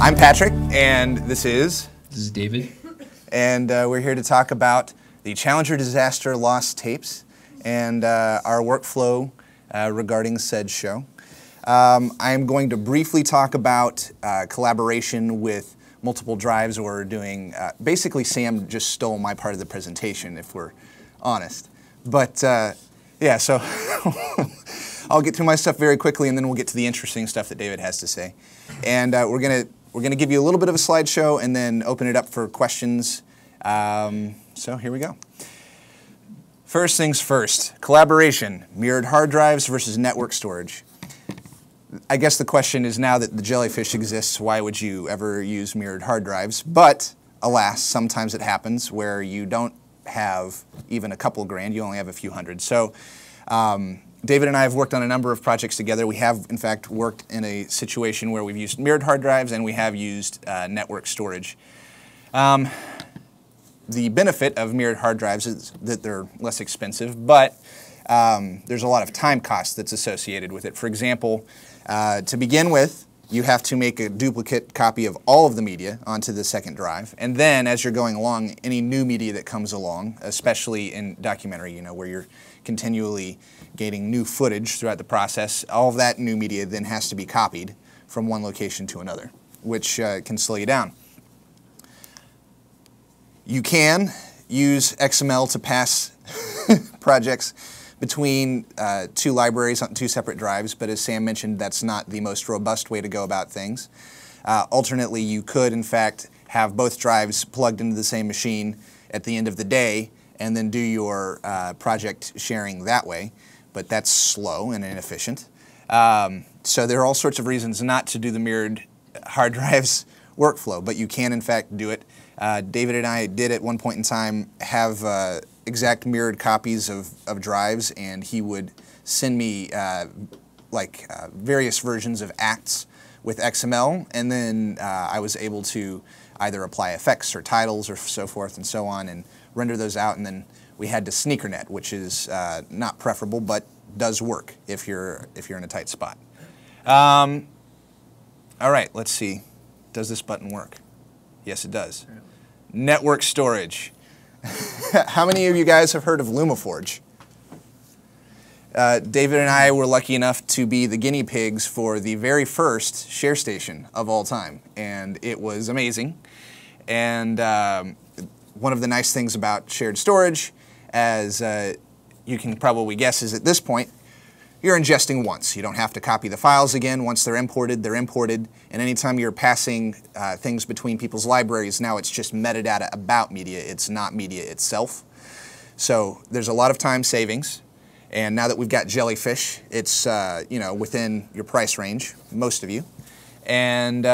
I'm Patrick, and this is David. And we're here to talk about the Challenger disaster lost tapes and our workflow regarding said show. I'm going to briefly talk about collaboration with multiple drives, or doing, basically Sam just stole my part of the presentation, if we're honest. But yeah, so I'll get through my stuff very quickly, and then we'll get to the interesting stuff that David has to say. And we're gonna give you a little bit of a slideshow and then open it up for questions. So here we go. First things first, collaboration, mirrored hard drives versus network storage. I guess the question is, now that the jellyfish exists, why would you ever use mirrored hard drives? But alas, sometimes it happens where you don't have even a couple grand, you only have a few hundred. So David and I have worked on a number of projects together. We have, in fact, worked in a situation where we've used mirrored hard drives and we have used network storage. The benefit of mirrored hard drives is that they're less expensive, but there's a lot of time cost that's associated with it. For example, to begin with, you have to make a duplicate copy of all of the media onto the second drive, and then as you're going along, any new media that comes along, especially in documentary, where you're continually gaining new footage throughout the process, all of that new media then has to be copied from one location to another, which can slow you down. You can use XML to pass projects between two libraries on two separate drives, but as Sam mentioned, that's not the most robust way to go about things. Alternately, you could, in fact, have both drives plugged into the same machine at the end of the day and then do your project sharing that way, but that's slow and inefficient. So there are all sorts of reasons not to do the mirrored hard drives workflow, but you can, in fact, do it. David and I did at one point in time have exact mirrored copies of drives, and he would send me various versions of acts with XML, and then I was able to either apply effects or titles or so forth and so on and render those out, and then we had to sneakernet, which is not preferable but does work if you're in a tight spot. All right, let's see. Does this button work? Yes, it does. Network storage. How many of you guys have heard of Luma Forge? David and I were lucky enough to be the guinea pigs for the very first share station of all time, and it was amazing. And one of the nice things about shared storage, as you can probably guess, is at this point, you're ingesting once. You don't have to copy the files again. Once they're imported, and anytime you're passing things between people's libraries, now it's just metadata about media. It's not media itself. So there's a lot of time savings, and now that we've got Jellyfish, it's within your price range, most of you, and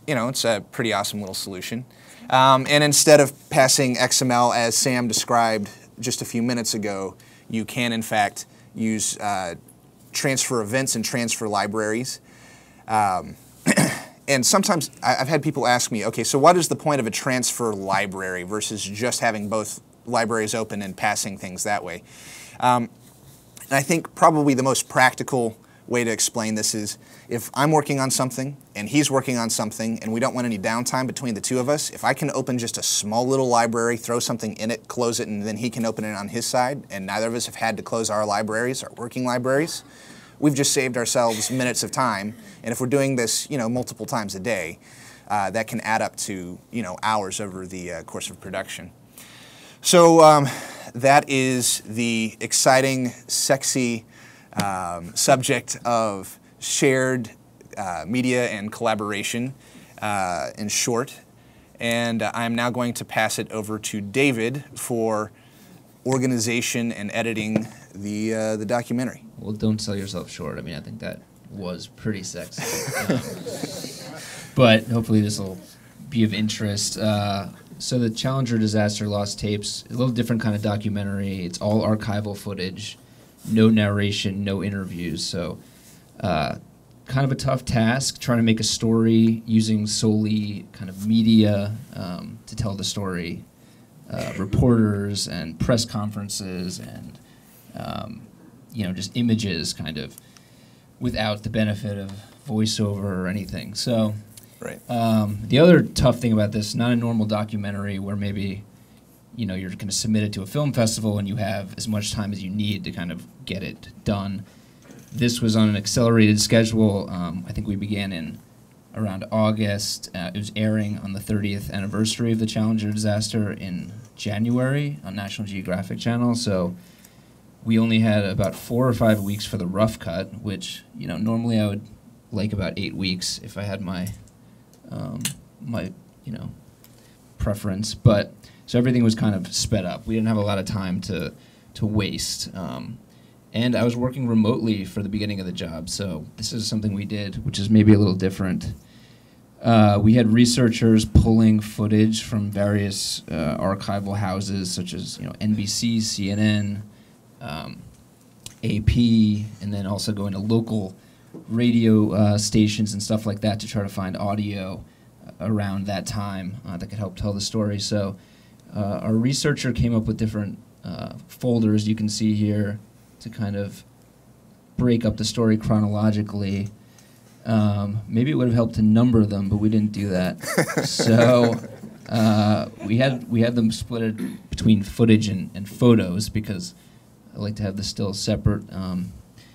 it's a pretty awesome little solution. And instead of passing XML as Sam described just a few minutes ago, you can in fact use transfer events and transfer libraries. And sometimes I've had people ask me, okay, so what is the point of a transfer library versus just having both libraries open and passing things that way? And I think probably the most practical way to explain this is, if I'm working on something and he's working on something and we don't want any downtime between the two of us, if I can open just a small little library, throw something in it, close it, and then he can open it on his side, and neither of us have had to close our libraries, our working libraries, we've just saved ourselves minutes of time. And if we're doing this, multiple times a day, that can add up to, hours over the course of production. So that is the exciting, sexy subject of shared media and collaboration, in short. And I'm now going to pass it over to David for organization and editing the documentary. Well, don't sell yourself short. I mean, I think that was pretty sexy. But hopefully this will be of interest. So the Challenger disaster lost tapes, a little different kind of documentary. It's all archival footage, no narration, no interviews. So kind of a tough task, trying to make a story using solely kind of media to tell the story. Reporters and press conferences and just images, kind of, without the benefit of voiceover or anything. So Right. the other tough thing about this, not a normal documentary where maybe, you know, you're going to submit it to a film festival and you have as much time as you need to kind of get it done. This was on an accelerated schedule. I think we began in around August. It was airing on the 30th anniversary of the Challenger disaster in January on National Geographic Channel. So we only had about 4 or 5 weeks for the rough cut, which, you know, normally I would like about 8 weeks if I had my, you know, preference. But so everything was kind of sped up. We didn't have a lot of time to waste. And I was working remotely for the beginning of the job, so this is something we did, which is maybe a little different. We had researchers pulling footage from various archival houses, such as, you know, NBC, CNN, AP, and then also going to local radio stations and stuff like that to try to find audio around that time that could help tell the story. So our researcher came up with different folders you can see here to kind of break up the story chronologically. Maybe it would have helped to number them, but we didn't do that. So we had them split between footage and photos because I like to have the stills separate.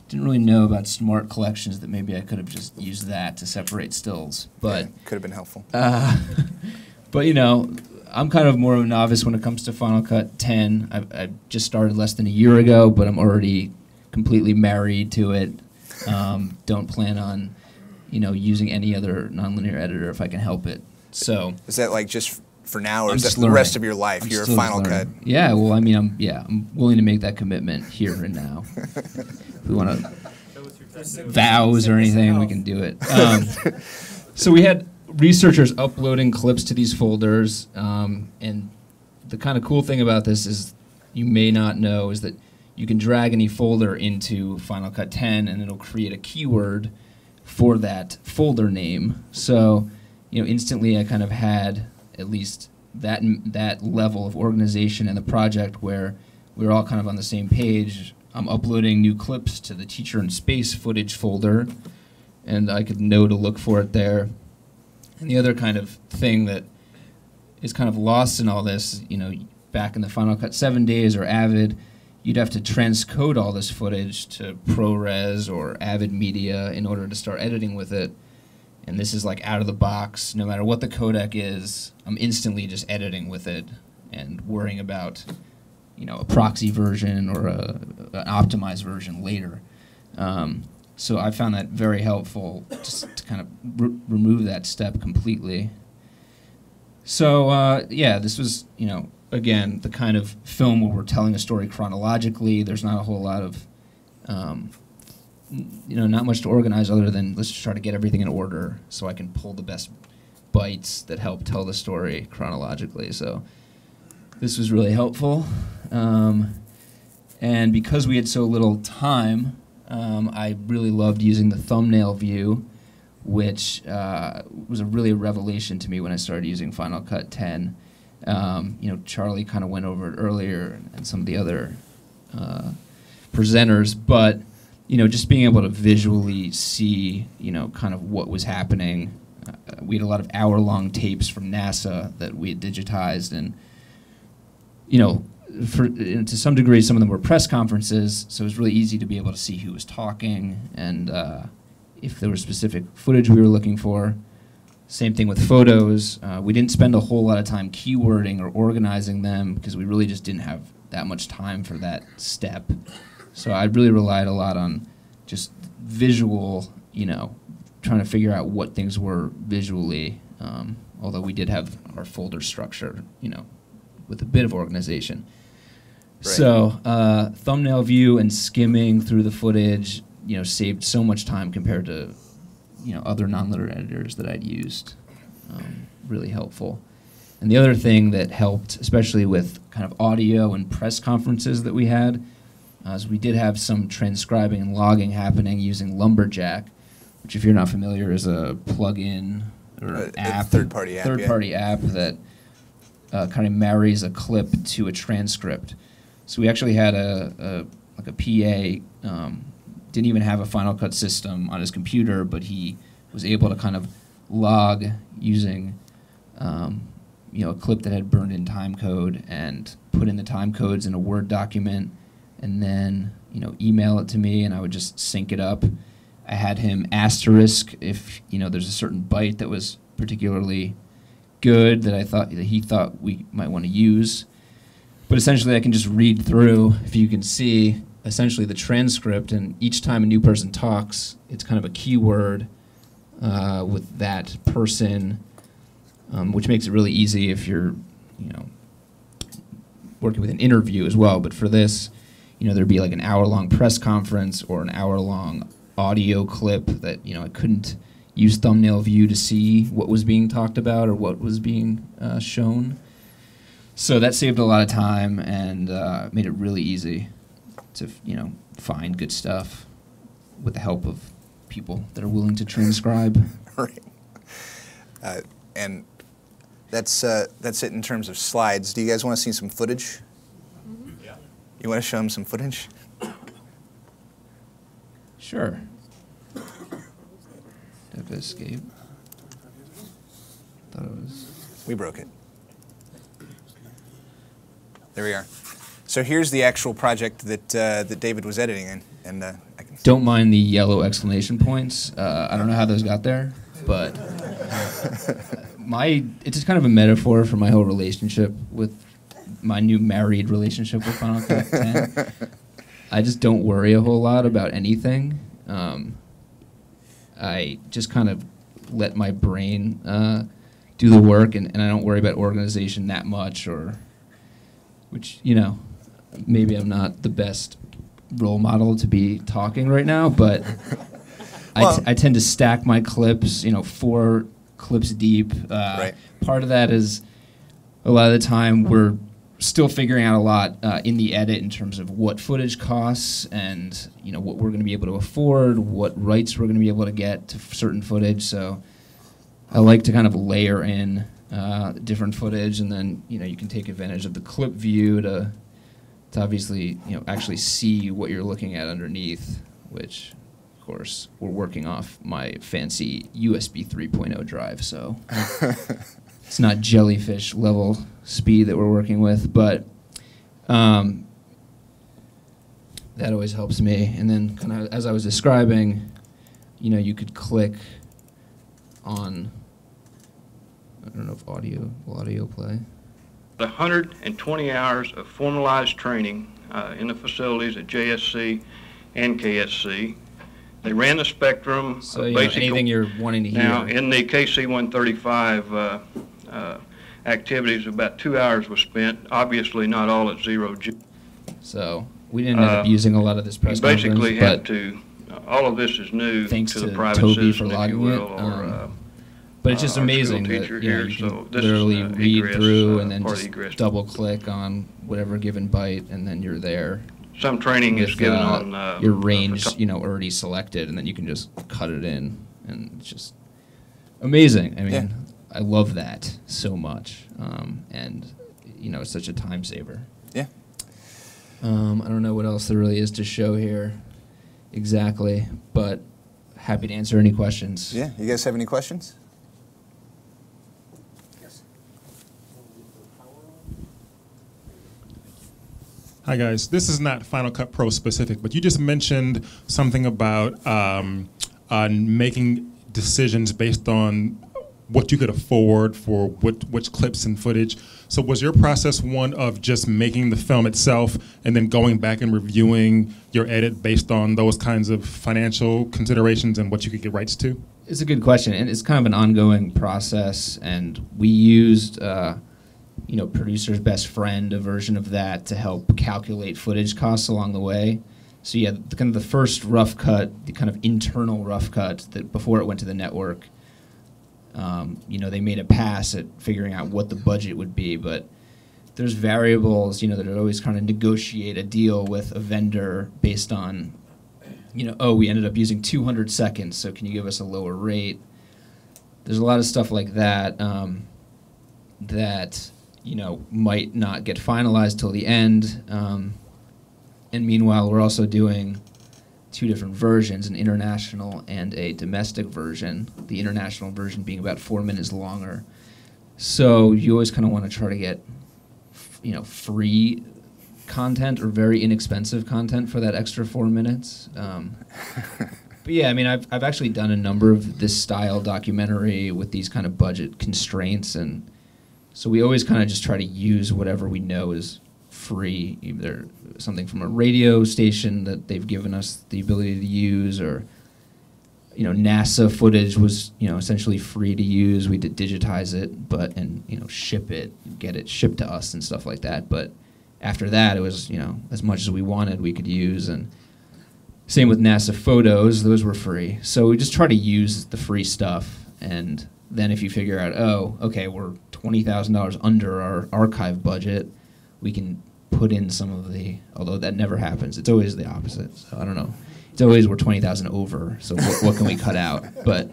Didn't really know about smart collections that maybe I could have just used that to separate stills, but yeah, could have been helpful. But you know, I'm kind of more of a novice when it comes to Final Cut 10. I just started less than a year ago, but I'm already completely married to it. Don't plan on, you know, using any other nonlinear editor if I can help it. So is that like just for now, or I'm is that just the learning. rest of your life? Your Final Cut? Yeah, well, I mean, I'm willing to make that commitment here and now. If we want to vows or anything, we can do it. So we had researchers uploading clips to these folders, and the kind of cool thing about this is you may not know is that you can drag any folder into Final Cut 10 and it'll create a keyword for that folder name. So, you know, instantly I kind of had at least that level of organization in the project where we were all kind of on the same page. I'm uploading new clips to the Teacher in Space footage folder, and I could know to look for it there. And the other kind of thing that is kind of lost in all this, you know, back in the Final Cut 7 days or Avid, you'd have to transcode all this footage to ProRes or Avid Media in order to start editing with it. And this is like out of the box. No matter what the codec is, I'm instantly just editing with it and worrying about, you know, a proxy version or an optimized version later. So I found that very helpful just to kind of remove that step completely. So yeah, this was, you know, again, the kind of film where we're telling a story chronologically. There's not a whole lot of, you know, not much to organize other than let's just try to get everything in order so I can pull the best bytes that help tell the story chronologically. So this was really helpful. And because we had so little time, I really loved using the thumbnail view, which was really a revelation to me when I started using Final Cut 10. You know, Charlie kind of went over it earlier and some of the other presenters, but, you know, just being able to visually see, you know, kind of what was happening. We had a lot of hour-long tapes from NASA that we had digitized, and, you know, to some degree, some of them were press conferences, so it was really easy to be able to see who was talking and if there was specific footage we were looking for. Same thing with photos. We didn't spend a whole lot of time keywording or organizing them because we really just didn't have that much time for that step. So I really relied a lot on just visual, you know, trying to figure out what things were visually, although we did have our folder structure, you know, with a bit of organization. Right. So thumbnail view and skimming through the footage, you know, saved so much time compared to, you know, other non-linear editors that I'd used. Really helpful. And the other thing that helped, especially with kind of audio and press conferences that we had, is we did have some transcribing and logging happening using Lumberjack, which, if you're not familiar, is a plug-in or app, third-party app that kind of marries a clip to a transcript. So we actually had like a PA, didn't even have a Final Cut system on his computer, but he was able to kind of log using a clip that had burned in time code and put in the time codes in a Word document, and then email it to me, and I would just sync it up. I had him asterisk if there's a certain byte that was particularly good that he thought we might want to use. But essentially, I can just read through, if you can see, essentially the transcript, and each time a new person talks, it's kind of a keyword with that person, which makes it really easy if you're, working with an interview as well. But for this, there'd be like an hour-long press conference or an hour-long audio clip that, I couldn't use thumbnail view to see what was being talked about or what was being shown. So that saved a lot of time and made it really easy to, find good stuff with the help of people that are willing to transcribe. Right. And that's it in terms of slides. Do you guys want to see some footage? Mm-hmm. Yeah. You want to show them some footage? Sure. Did I escape? Thought it was. We broke it. There we are. So here's the actual project that David was editing in, and I can. Don't mind the yellow exclamation points. I don't know how those got there, but it's just kind of a metaphor for my whole relationship with my new married relationship with Final Cut 10. I just don't worry a whole lot about anything. I just kind of let my brain do the work, and I don't worry about organization that much, which, maybe I'm not the best role model to be talking right now, but I tend to stack my clips, 4 clips deep. Right. Part of that is a lot of the time we're still figuring out a lot in the edit in terms of what footage costs and what we're going to be able to afford, what rights we're going to be able to get to certain footage. So I like to kind of layer in different footage, and then you can take advantage of the clip view to obviously actually see what you're looking at underneath, which of course we're working off my fancy USB 3.0 drive, so it's not jellyfish level speed that we're working with, but that always helps me. And then kind of as I was describing, you could click on, I don't know if will audio play? 120 hours of formalized training in the facilities at JSC and KSC. They ran the spectrum. So anything you're wanting to hear. Now, in the KC-135 activities, about 2 hours was spent, obviously not all at 0 G. So we didn't end up using a lot of this press conference. You basically have to, all of this is new to the private Toby citizen, for if you logging will, but it's just amazing that you can literally read through and then just double click on whatever given byte, and then you're there. Some training is given on your range, already selected, and then you can just cut it in, and it's just amazing. I mean, I love that so much, and it's such a time saver. Yeah. I don't know what else there really is to show here exactly, but happy to answer any questions. Yeah. You guys have any questions? Hi guys, this is not Final Cut Pro specific, but you just mentioned something about making decisions based on what you could afford for which clips and footage. So was your process one of just making the film itself and then going back and reviewing your edit based on those kinds of financial considerations and what you could get rights to? It's a good question, and it's kind of an ongoing process, and we used Producer's Best Friend, a version of that, to help calculate footage costs along the way. So yeah, the first rough cut, the kind of internal rough cut that before it went to the network, they made a pass at figuring out what the budget would be, but there's variables, that would always kind of negotiate a deal with a vendor based on, we ended up using 200 seconds, so can you give us a lower rate? There's a lot of stuff like that that might not get finalized till the end. And meanwhile, we're also doing two different versions, an international and a domestic version, the international version being about 4 minutes longer. So you always kind of want to try to get, free content or very inexpensive content for that extra 4 minutes. But yeah, I mean, I've actually done a number of this style documentary with these kind of budget constraints, and so we always kind of just try to use whatever we know is free, either something from a radio station that they've given us the ability to use, or NASA footage was essentially free to use. We did digitize it, and ship it, get it shipped to us and stuff like that. But after that, it was as much as we wanted we could use, and same with NASA photos, those were free. So we just try to use the free stuff, and then if you figure out, oh, okay, we're $20,000 under our archive budget, we can put in some of the, although that never happens. It's always the opposite, so I don't know. It's always we're 20,000 over, so what can we cut out? But,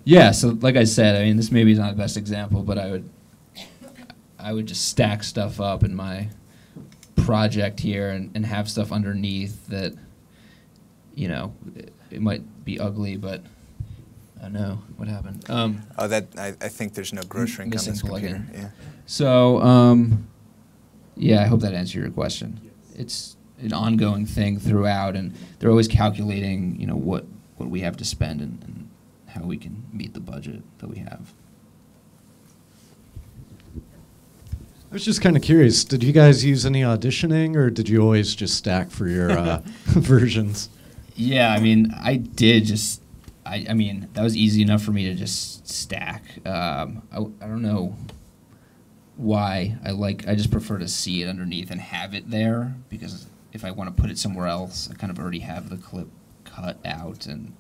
yeah, so like I said, I mean, this maybe is not the best example, but I would just stack stuff up in my project here and have stuff underneath that, it might be ugly, but I don't know what happened. I think there's no gross shrink on this computer. Yeah. So, yeah, I hope that answered your question. It's an ongoing thing throughout, and they're always calculating, what we have to spend and how we can meet the budget that we have. I was just kind of curious, did you guys use any auditioning, or did you always just stack for your versions? Yeah, I mean, I did just, I mean, that was easy enough for me to just stack. I don't know why. I just prefer to see it underneath and have it there, because if I want to put it somewhere else, I kind of already have the clip cut out, and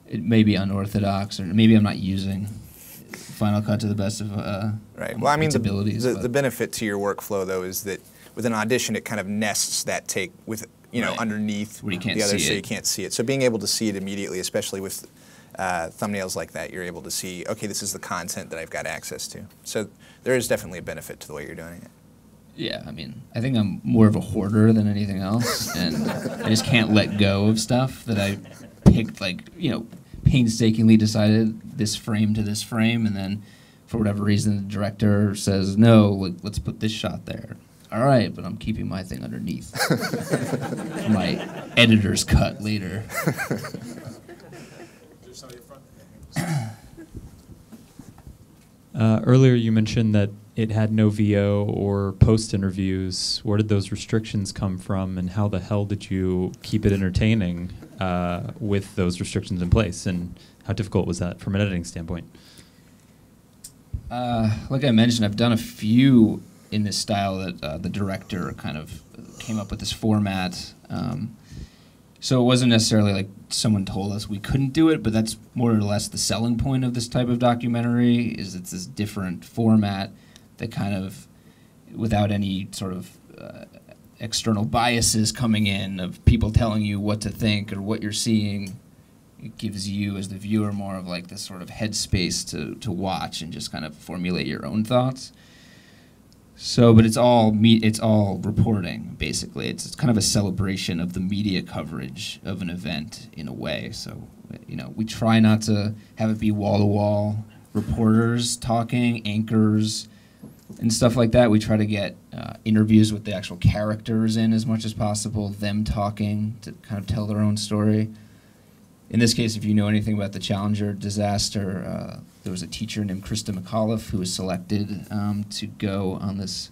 it may be unorthodox, or maybe I'm not using Final Cut to the best of right. Well, I mean, its abilities. The benefit to your workflow, though, is that with an audition, it kind of nests that take with Right. underneath Where you can't the other, see so it. you can't see it. So being able to see it immediately, especially with thumbnails like that, you're able to see, okay, this is the content that I've got access to. So there is definitely a benefit to the way you're doing it. Yeah, I mean, I think I'm more of a hoarder than anything else, and I just can't let go of stuff that I picked, painstakingly decided this frame to this frame, and then for whatever reason the director says, no, let's put this shot there. All right, but I'm keeping my thing underneath. My editor's cut later. Earlier you mentioned that it had no VO or post interviews. Where did those restrictions come from, and how the hell did you keep it entertaining with those restrictions in place, and how difficult was that from an editing standpoint? Like I mentioned, I've done a few in this style that the director kind of came up with this format. So it wasn't necessarily like someone told us we couldn't do it, but that's more or less the selling point of this type of documentary, is it's this different format that kind of, without any sort of external biases coming in of people telling you what to think or what you're seeing, it gives you as the viewer more of like this sort of headspace to watch and just kind of formulate your own thoughts. So, but it's all reporting, basically. It's kind of a celebration of the media coverage of an event in a way. So, we try not to have it be wall-to-wall reporters talking, anchors, and stuff like that. We try to get interviews with the actual characters in as much as possible, them talking to kind of tell their own story. In this case, if you know anything about the Challenger disaster, there was a teacher named Krista McAuliffe who was selected to go on this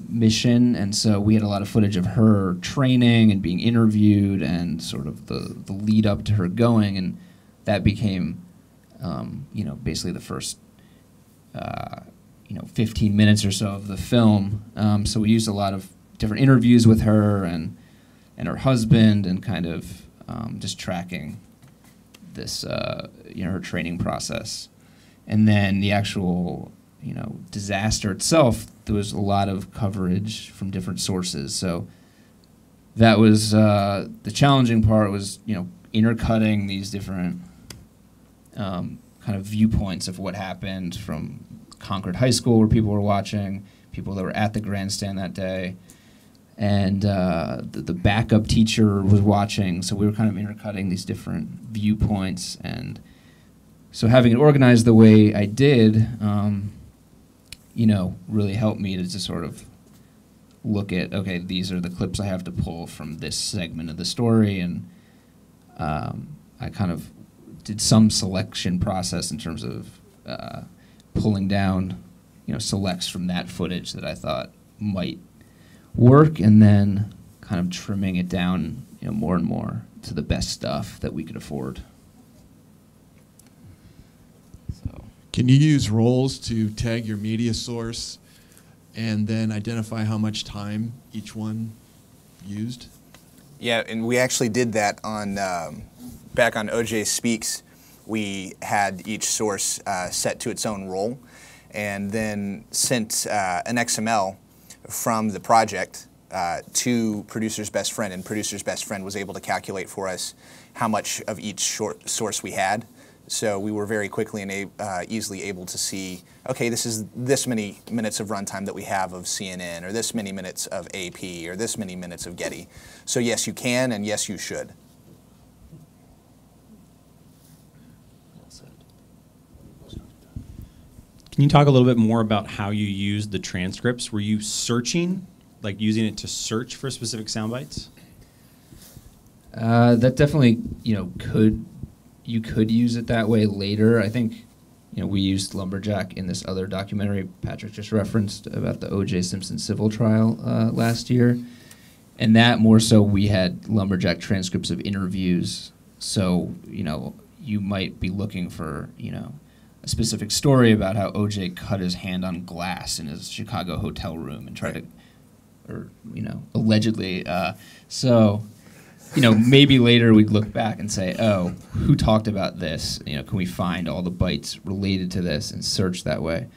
mission, and so we had a lot of footage of her training and being interviewed and sort of the lead up to her going, and that became, basically the first, 15 minutes or so of the film. So we used a lot of different interviews with her and her husband, and kind of just tracking this, her training process. And then the actual, disaster itself, there was a lot of coverage from different sources. So that was the challenging part, was, intercutting these different kind of viewpoints of what happened from Concord High School, where people were watching, people that were at the grandstand that day, and the backup teacher was watching, so we were kind of intercutting these different viewpoints. And so having it organized the way I did, you know, really helped me to just sort of look at, okay, these are the clips I have to pull from this segment of the story, and I kind of did some selection process in terms of pulling down, you know, selects from that footage that I thought might work, and then kind of trimming it down, you know, more and more to the best stuff that we could afford. So. Can you use roles to tag your media source and then identify how much time each one used? Yeah, and we actually did that on back on OJ Speaks. We had each source set to its own role, and then sent an XML from the project to Producer's Best Friend, and Producer's Best Friend was able to calculate for us how much of each source we had. So we were very quickly and easily able to see, okay, this is this many minutes of runtime that we have of CNN, or this many minutes of AP, or this many minutes of Getty. So yes, you can, and yes, you should. Can you talk a little bit more about how you used the transcripts? Were you searching, like using it to search for specific sound bites? That definitely, you know, you could use it that way later. I think, you know, we used Lumberjack in this other documentary Patrick just referenced about the O.J. Simpson civil trial last year. And that more so we had Lumberjack transcripts of interviews. So, you know, you might be looking for, you know, a specific story about how O.J. cut his hand on glass in his Chicago hotel room and tried to, or, you know, allegedly. So, you know, maybe later we'd look back and say, oh, who talked about this? You know, can we find all the bytes related to this and search that way?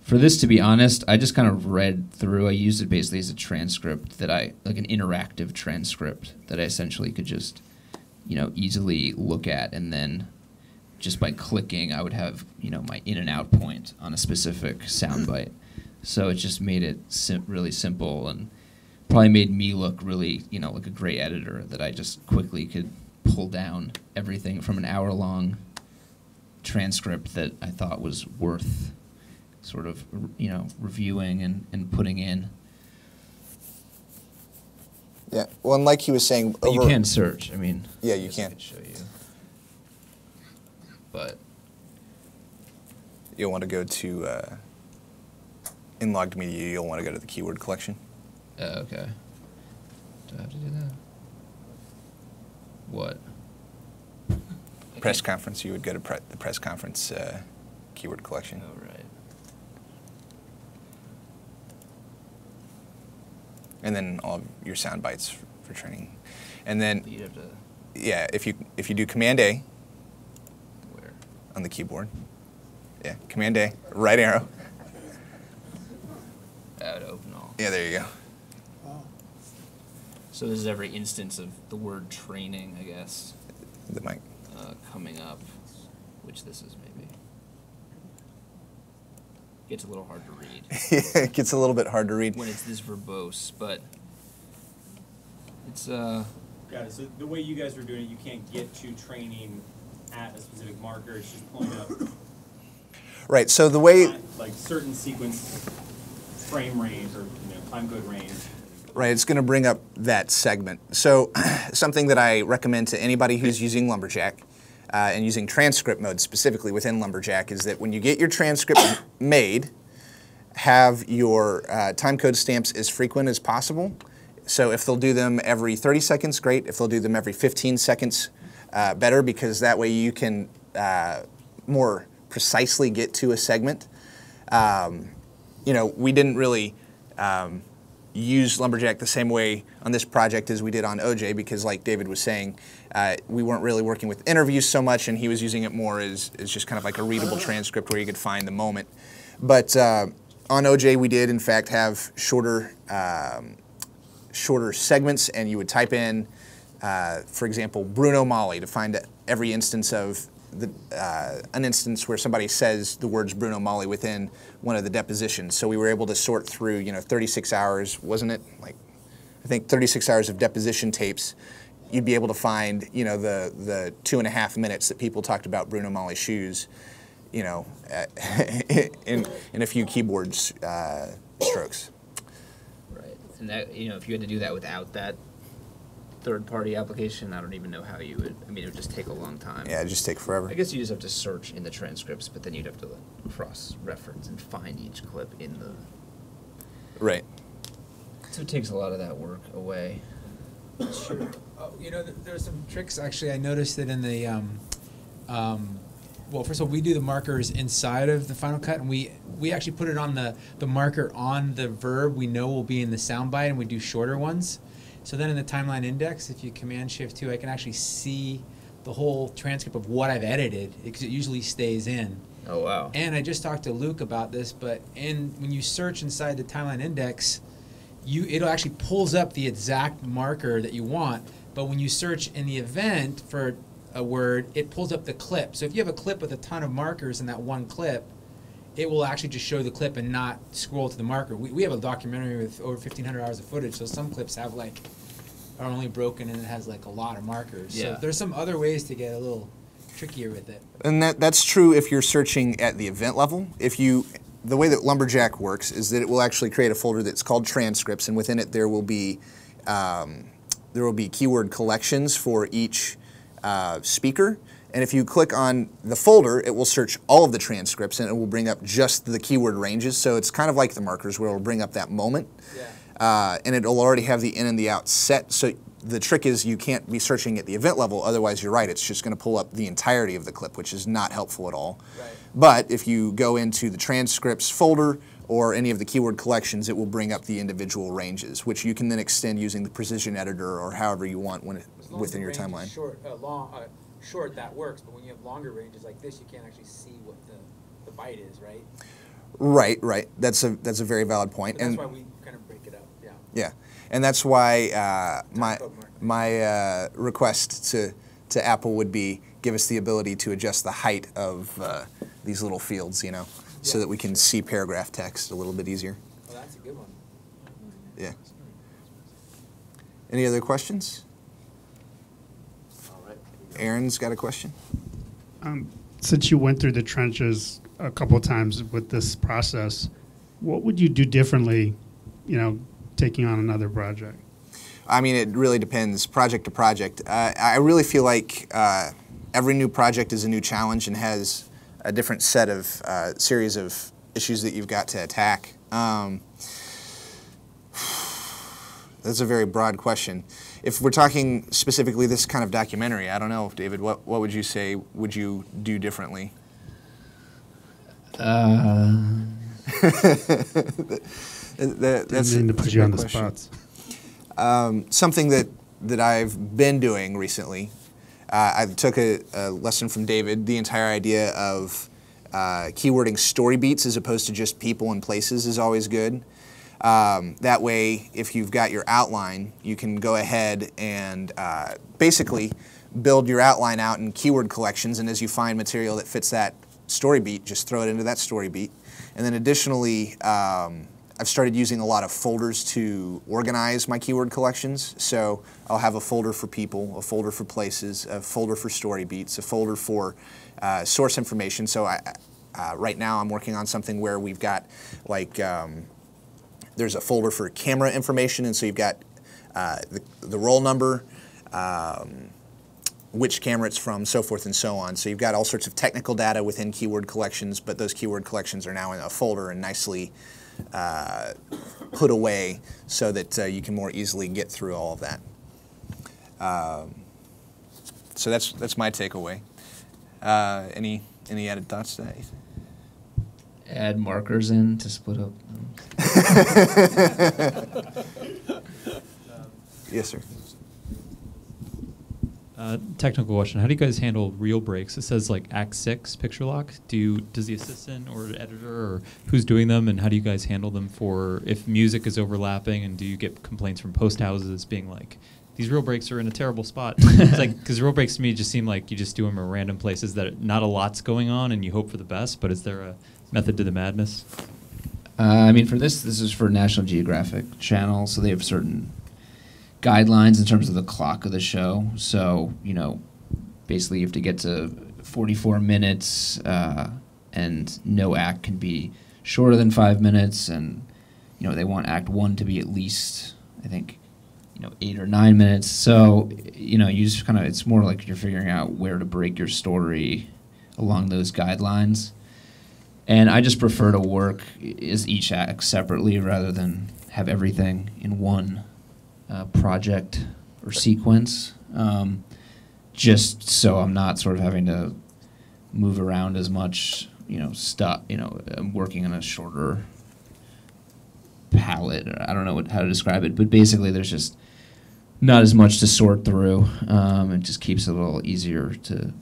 For this, to be honest, I just kind of read through. I used it basically as a transcript that like an interactive transcript that I essentially could just, you know, easily look at, and then just by clicking, I would have, you know, my in and out point on a specific soundbite. So it just made it really simple, and probably made me look really, you know, like a great editor, that I just quickly could pull down everything from an hour-long transcript that I thought was worth sort of, you know, reviewing and putting in. Yeah, well, and like he was saying, But you can search. I mean, yeah, you I can. could show you. But you'll want to go to in logged media. You'll want to go to the keyword collection. Okay. Do I have to do that? What? Press conference. You would go to the press conference keyword collection. Oh, right. And then all of your sound bites for training. And then, You'd have to. yeah, if you do Command A Where? on the keyboard, yeah, Command A, right arrow. That would open all. Yeah, there you go. So this is every instance of the word training, I guess, The mic. coming up, which this is maybe. Gets a little hard to read Yeah, it gets a little bit hard to read. when it's this verbose, but it's Got it. So the way you guys were doing it, you can't get to training at a specific marker. It's just pulling up Right. So the way. like certain sequence frame range, or time code range. Right, it's going to bring up that segment. So something that I recommend to anybody who's using Lumberjack and using transcript mode specifically within Lumberjack is that when you get your transcript made, have your timecode stamps as frequent as possible. So if they'll do them every 30 seconds, great. If they'll do them every 15 seconds, better, because that way you can more precisely get to a segment. You know, we didn't really use Lumberjack the same way on this project as we did on OJ, because like David was saying, we weren't really working with interviews so much, and he was using it more as just kind of like a readable transcript where you could find the moment. But on OJ, we did in fact have shorter segments, and you would type in, for example, Bruno Mali to find every instance of an instance where somebody says the words Bruno Mali within one of the depositions. So we were able to sort through, 36 hours, wasn't it? Like I think 36 hours of deposition tapes, you'd be able to find, you know, the 2.5 minutes that people talked about Bruno Mali's shoes, you know, in a few keyboard strokes. Right, and that, you know, if you had to do that without that third-party application, I don't even know how you would. I mean, it would just take a long time. Yeah, it'd just take forever. I guess you just have to search in the transcripts, but then you'd have to cross-reference and find each clip in the. Right. So it takes a lot of that work away. Sure. Oh, you know, there's some tricks. Actually, I noticed that in the, well, first of all, we do the markers inside of the Final Cut, and we actually put it on the marker on the verb we know will be in the soundbite, and we do shorter ones. So then in the timeline index, if you Command-Shift-2, I can actually see the whole transcript of what I've edited, because it usually stays in. Oh, wow. And I just talked to Luke about this, but when you search inside the timeline index, it'll actually pulls up the exact marker that you want, but when you search in the event for a word, it pulls up the clip. So if you have a clip with a ton of markers in that one clip, it will actually just show the clip and not scroll to the marker. We have a documentary with over 1,500 hours of footage, so some clips have are only broken and it has a lot of markers. Yeah. So there's some other ways to get a little trickier with it. And that's true if you're searching at the event level. The way that Lumberjack works is that it will actually create a folder that's called transcripts, and within it there will be keyword collections for each speaker. And if you click on the folder, it will search all of the transcripts, and it will bring up just the keyword ranges. So it's kind of like the markers, where it will bring up that moment. Yeah. And it will already have the in and the out set. So the trick is you can't be searching at the event level, otherwise you're right, it's just going to pull up the entirety of the clip, which is not helpful at all. Right. But if you go into the transcripts folder or any of the keyword collections, it will bring up the individual ranges, which you can then extend using the precision editor or however you want within your timeline. Short, that works, but when you have longer ranges like this, you can't actually see what the byte is, right? Right. That's a very valid point. But that's why we kind of break it up. Yeah. Yeah, and that's why my request to Apple would be give us the ability to adjust the height of these little fields, you know, so that we can see paragraph text a little bit easier. Well, that's a good one. Yeah. Any other questions? Aaron's got a question. Since you went through the trenches a couple of times with this process, what would you do differently, you know, taking on another project? I mean, it really depends project to project. I really feel like every new project is a new challenge and has a different set of series of issues that you've got to attack. That's a very broad question. If we're talking specifically this kind of documentary, I don't know, David, what would you say would you do differently? That's to put you on the spots. Something that I've been doing recently, I took a lesson from David. The entire idea of keywording story beats as opposed to just people and places is always good. That way, if you've got your outline, you can go ahead and basically build your outline out in keyword collections, and as you find material that fits that story beat, just throw it into that story beat. And then additionally, I've started using a lot of folders to organize my keyword collections. So I'll have a folder for people, a folder for places, a folder for story beats, a folder for source information. So right now I'm working on something where we've got there's a folder for camera information, and so you've got the roll number, which camera it's from, so forth and so on. So you've got all sorts of technical data within keyword collections, but those keyword collections are now in a folder and nicely put away so that you can more easily get through all of that. So that's my takeaway. Any added thoughts to that? Add markers in to split up. Yes, sir. Technical question. How do you guys handle reel breaks? It says like Act 6 picture lock. Does the assistant or editor or who's doing them, and how do you guys handle them for if music is overlapping, and do you get complaints from post houses being like, these reel breaks are in a terrible spot? It's like, because reel breaks to me just seem like you just do them in random places that not a lot's going on and you hope for the best, but is there a method to the madness? I mean, for this is for National Geographic channel, so they have certain guidelines in terms of the clock of the show. So, you know, basically you have to get to 44 minutes, and no act can be shorter than 5 minutes, and, you know, they want Act 1 to be at least, I think, you know, 8 or 9 minutes. So, you know, you just kind of, it's more like you're figuring out where to break your story along those guidelines. And I just prefer to work as each act separately rather than have everything in one project or sequence, just so I'm not sort of having to move around as much, you know, stuff. You know, I'm working on a shorter palette. I don't know how to describe it, but basically there's just not as much to sort through. It just keeps it a little easier to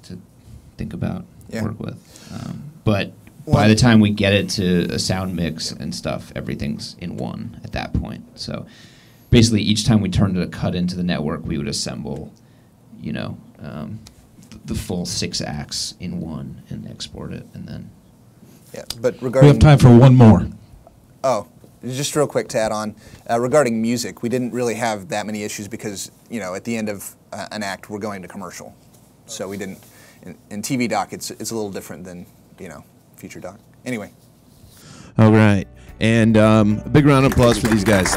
think about, work with. But by the time we get it to a sound mix and stuff, everything's in one at that point. So basically each time we turned a cut into the network, we would assemble, you know, the full 6 acts in one and export it, and then. Yeah, but regarding. We have time for one more. Oh, just real quick to add on, regarding music, we didn't really have that many issues because, you know, at the end of an act, we're going to commercial. So we didn't, in TV doc, it's a little different than, you know, feature doc. Anyway. All right. And a big round of applause for these guys.